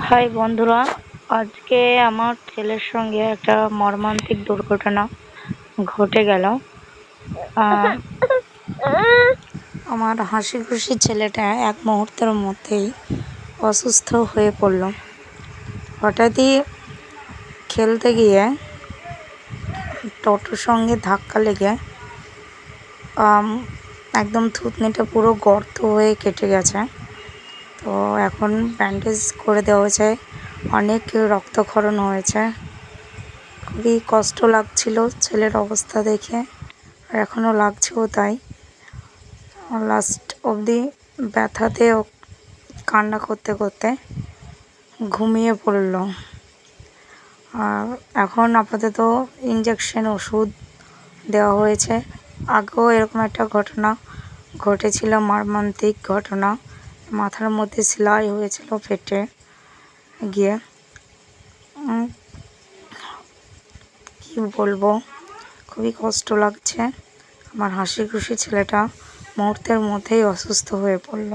High বন্ধুরা, আজকে আমার ছেলের সঙ্গে একটা মর্মান্তিক দুর্ঘটনা ঘটে গেল। আহ, আমার হাসি খুশি ছেলেটা এক মুহূর্তের মধ্যেই অসুস্থ হয়ে পড়ল। হঠাৎই খেলতে গিয়ে টোটোর সঙ্গে ধাক্কা লেগে একদম থুতনিটা পুরো গর্ত হয়ে কেটে গেছে। তো এখন ব্যান্ডেজ করে দেওয়া হয়েছে, অনেক রক্তক্ষরণ হয়েছে। খুবই কষ্ট লাগছিল ছেলের অবস্থা দেখে, আর এখনও লাগছেও। তাই লাস্ট অবধি ব্যথাতে কান্না করতে করতে ঘুমিয়ে পড়ল। আর এখন আপাতত ইঞ্জেকশন ওষুধ দেওয়া হয়েছে। আগেও এরকম একটা ঘটনা ঘটেছিল, মর্মান্তিক ঘটনা। মাথার মধ্যে সেলাই হয়েছিল ফেটে গিয়ে। কি বলবো, খুবই কষ্ট লাগছে। আমার হাসি খুশি ছেলেটা মুহূর্তের মধ্যেই অসুস্থ হয়ে পড়ল।